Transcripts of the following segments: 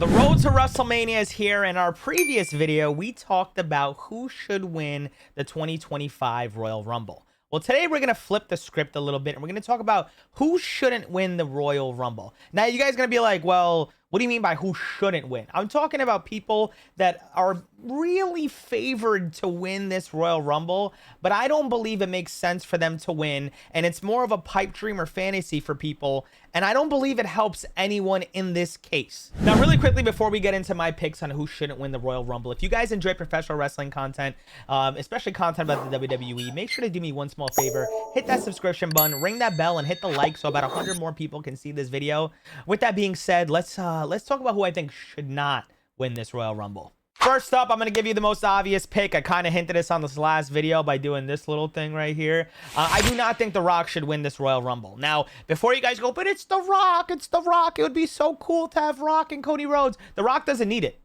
The road to WrestleMania is here. In our previous video, we talked about who should win the 2025 Royal Rumble. Well, today we're going to flip the script a little bit, and we're going to talk about who shouldn't win the Royal Rumble. Now, you guys are going to be like, well, what do you mean by who shouldn't win? I'm talking about people that are really favored to win this Royal Rumble, but I don't believe it makes sense for them to win, and it's more of a pipe dream or fantasy for people, and I don't believe it helps anyone in this case. Now, really quickly, before we get into my picks on who shouldn't win the Royal Rumble, if you guys enjoy professional wrestling content, especially content about the WWE, make sure to do me one small favor. Hit that subscription button, ring that bell, and hit the like so about 100 more people can see this video. With that being said, let's talk about who I think should not win this Royal Rumble. First up, I'm going to give you the most obvious pick. I kind of hinted this on this last video by doing this little thing right here. I do not think The Rock should win this Royal Rumble. Now, before you guys go, but it's The Rock, it's The Rock. It would be so cool to have Rock and Cody Rhodes. The Rock doesn't need it.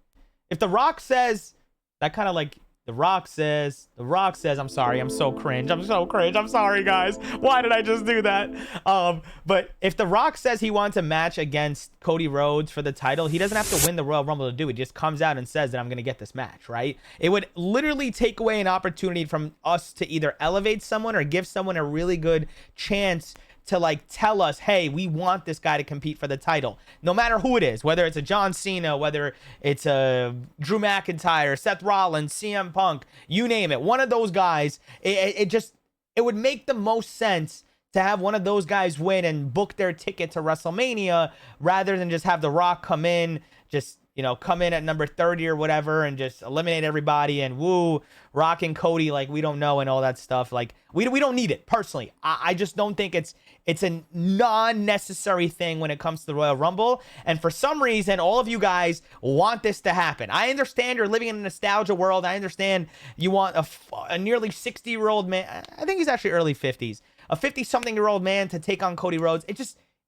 If The Rock says, that kind of like, The Rock says, I'm sorry, I'm so cringe. I'm sorry, guys. Why did I just do that? But if The Rock says he wants a match against Cody Rhodes for the title, he doesn't have to win the Royal Rumble to do it. He just comes out and says that I'm going to get this match, right? It would literally take away an opportunity from us to either elevate someone or give someone a really good chance to like tell us, hey, we want this guy to compete for the title, no matter who it is, whether it's a John Cena, whether it's a Drew McIntyre, Seth Rollins, CM Punk, you name it, one of those guys. It would make the most sense to have one of those guys win and book their ticket to WrestleMania rather than just have The Rock come in, just, you know, come in at number 30 or whatever and just eliminate everybody and woo, Rock and Cody like we don't know and all that stuff. Like we don't need it personally. I just don't think it's a non-necessary thing when it comes to the Royal Rumble. And for some reason, all of you guys want this to happen. I understand you're living in a nostalgia world. I understand you want a nearly 60-year-old man. I think he's actually early 50s. A 50-something-year-old man to take on Cody Rhodes. It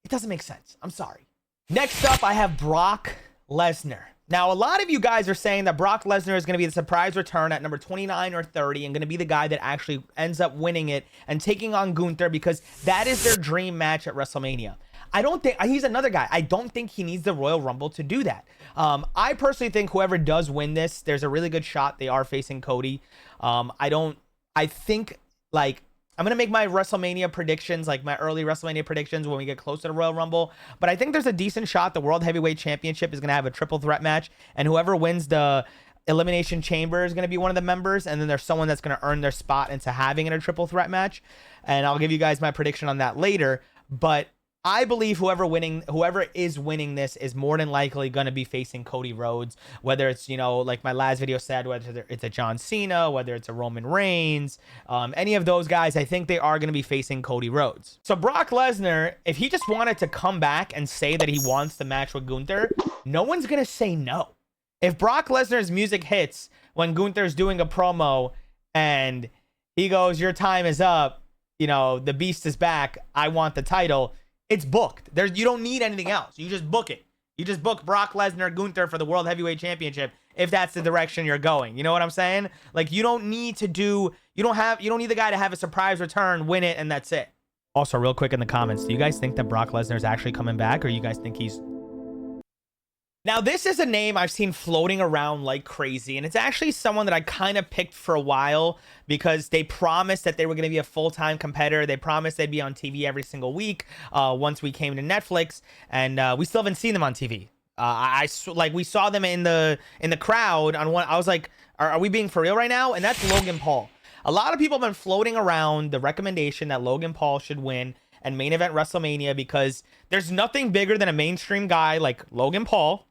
doesn't make sense. I'm sorry. Next up, I have Brock Lesnar. Now, a lot of you guys are saying that Brock Lesnar is going to be the surprise return at number 29 or 30 and going to be the guy that actually ends up winning it and taking on Gunther because that is their dream match at WrestleMania. I don't think he's another guy. I don't think he needs the Royal Rumble to do that. I personally think whoever does win this, there's a really good shot they are facing Cody. I think like I'm going to make my WrestleMania predictions, like my early WrestleMania predictions when we get close to the Royal Rumble. But I think there's a decent shot the World Heavyweight Championship is going to have a triple threat match. And whoever wins the Elimination Chamber is going to be one of the members. And then there's someone that's going to earn their spot into having it a triple threat match. And I'll give you guys my prediction on that later. But I believe whoever is winning this is more than likely going to be facing Cody Rhodes, whether it's, you know, like my last video said, whether it's a John Cena, whether it's a Roman Reigns, any of those guys, I think they are going to be facing Cody Rhodes. So Brock Lesnar, if he just wanted to come back and say that he wants the match with Gunther, no one's going to say no. If Brock Lesnar's music hits when Gunther's doing a promo and he goes, your time is up, you know, the beast is back, I want the title, it's booked. You don't need anything else. You just book it. You just book Brock Lesnar, Gunther for the World Heavyweight Championship if that's the direction you're going. You know what I'm saying? Like you don't need the guy to have a surprise return, win it, and that's it. Also, real quick in the comments, do you guys think that Brock Lesnar is actually coming back, or you guys think he's... Now, this is a name I've seen floating around like crazy, and it's actually someone that I kind of picked for a while because they promised that they were going to be a full-time competitor. They promised they'd be on TV every single week once we came to Netflix, and we still haven't seen them on TV. We saw them in the crowd on one. I was like, are we being for real right now? And that's Logan Paul. A lot of people have been floating around the recommendation that Logan Paul should win and main event WrestleMania because there's nothing bigger than a mainstream guy like Logan Paul.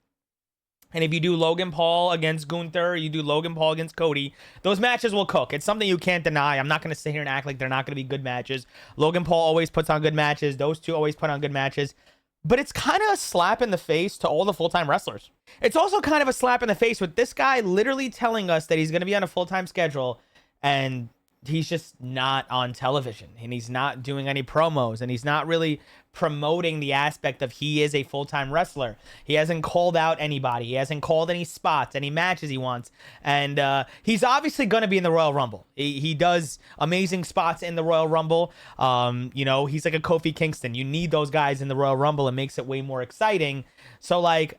And if you do Logan Paul against Gunther, you do Logan Paul against Cody, those matches will cook. It's something you can't deny. I'm not going to sit here and act like they're not going to be good matches. Logan Paul always puts on good matches. Those two always put on good matches. But it's kind of a slap in the face to all the full-time wrestlers. It's also kind of a slap in the face with this guy literally telling us that he's going to be on a full-time schedule and he's just not on television and he's not doing any promos and he's not really promoting the aspect of he is a full-time wrestler. He hasn't called out anybody. He hasn't called any spots, any matches he wants. And he's obviously going to be in the Royal Rumble. He does amazing spots in the Royal Rumble. You know, he's like a Kofi Kingston. You need those guys in the Royal Rumble. It makes it way more exciting. So like,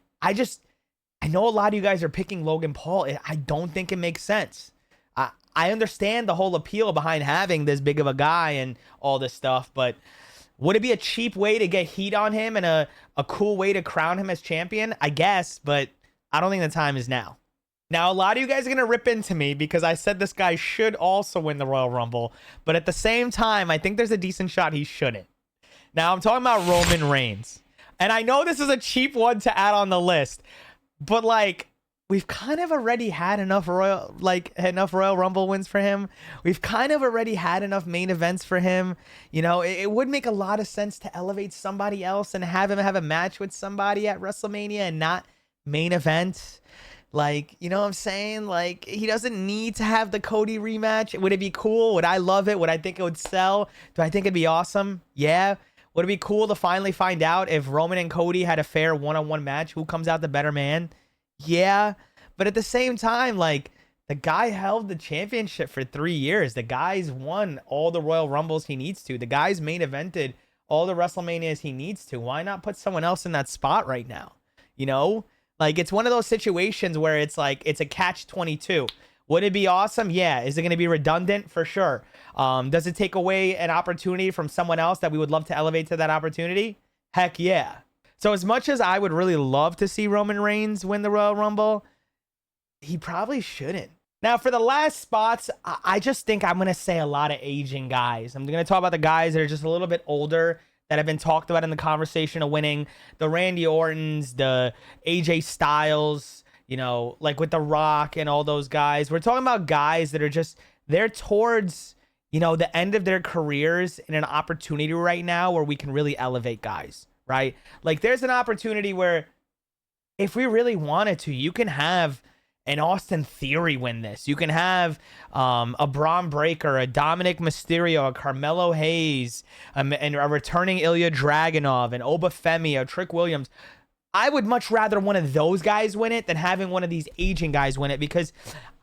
know a lot of you guys are picking Logan Paul. I don't think it makes sense. I understand the whole appeal behind having this big of a guy and all this stuff, but would it be a cheap way to get heat on him and a cool way to crown him as champion? I guess, but I don't think the time is now. Now, a lot of you guys are going to rip into me because I said this guy should also win the Royal Rumble, but at the same time, I think there's a decent shot he shouldn't. Now, I'm talking about Roman Reigns. And I know this is a cheap one to add on the list, but like, we've kind of already had enough Royal Rumble wins for him. We've kind of already had enough main events for him. You know, it would make a lot of sense to elevate somebody else and have him have a match with somebody at WrestleMania and not main event. Like, you know what I'm saying? Like, he doesn't need to have the Cody rematch. Would it be cool? Would I love it? Would I think it would sell? Do I think it'd be awesome? Yeah. Would it be cool to finally find out if Roman and Cody had a fair one-on-one match? Who comes out the better man? Yeah, but at the same time, like, the guy held the championship for 3 years. The guy's won all the Royal Rumbles he needs to. The guy's main evented all the WrestleManias he needs to. Why not put someone else in that spot right now? You know, like, it's one of those situations where it's like, it's a catch-22. Would it be awesome? Yeah. Is it going to be redundant? For sure. Does it take away an opportunity from someone else that we would love to elevate to that opportunity? Heck yeah. So as much as I would really love to see Roman Reigns win the Royal Rumble, he probably shouldn't. Now, for the last spots, I just think I'm going to say a lot of aging guys. I'm going to talk about the guys that are just a little bit older that have been talked about in the conversation of winning. The Randy Ortons, the AJ Styles, you know, like with The Rock and all those guys. We're talking about guys that are just, they're towards, you know, the end of their careers in an opportunity right now where we can really elevate guys. Right? Like, there's an opportunity where if we really wanted to, you can have an Austin Theory win this. You can have a Braun Breaker, a Dominic Mysterio, a Carmelo Hayes, and a returning Ilya Dragunov, an Obafemi, a Trick Williams. I would much rather one of those guys win it than having one of these aging guys win it, because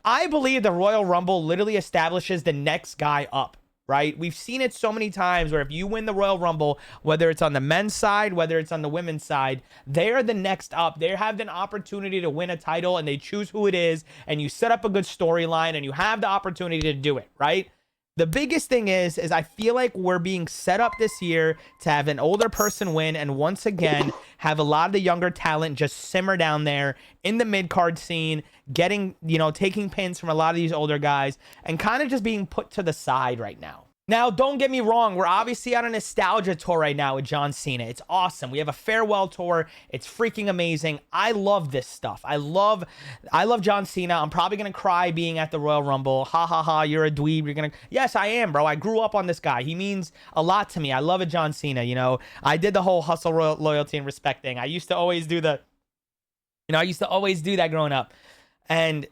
I believe the Royal Rumble literally establishes the next guy up. Right? We've seen it so many times where if you win the Royal Rumble, whether it's on the men's side, whether it's on the women's side, they're the next up. They have an opportunity to win a title and they choose who it is, and you set up a good storyline and you have the opportunity to do it, right? The biggest thing is I feel like we're being set up this year to have an older person win and once again have a lot of the younger talent just simmer down there in the mid-card scene, getting, you know, taking pins from a lot of these older guys and kind of just being put to the side right now. Now, don't get me wrong. We're obviously on a nostalgia tour right now with John Cena. It's awesome. We have a farewell tour. It's freaking amazing. I love this stuff. I love John Cena. I'm probably going to cry being at the Royal Rumble. Ha, ha, ha. You're a dweeb. You're going to... Yes, I am, bro. I grew up on this guy. He means a lot to me. I love it, John Cena. You know, I did the whole hustle, loyalty, and respect thing. I used to always do the... You know, I used to always do that growing up. And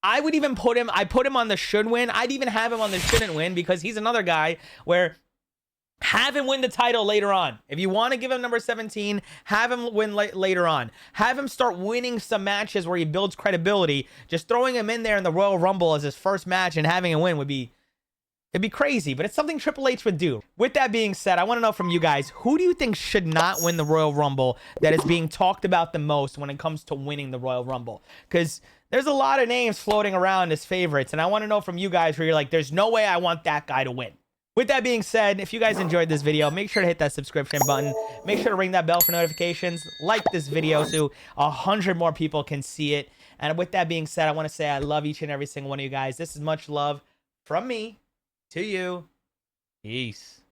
I would even put him, I put him on the should win. I'd even have him on the shouldn't win because he's another guy where have him win the title later on. If you want to give him number 17, have him win later on. Have him start winning some matches where he builds credibility. Just throwing him in there in the Royal Rumble as his first match and having him win would be... It'd be crazy, but it's something Triple H would do. With that being said, I want to know from you guys, who do you think should not win the Royal Rumble that is being talked about the most when it comes to winning the Royal Rumble? Because there's a lot of names floating around as favorites, and I want to know from you guys where you're like, there's no way I want that guy to win. With that being said, if you guys enjoyed this video, make sure to hit that subscription button. Make sure to ring that bell for notifications. Like this video so 100 more people can see it. And with that being said, I want to say I love each and every single one of you guys. This is much love from me to you. Peace.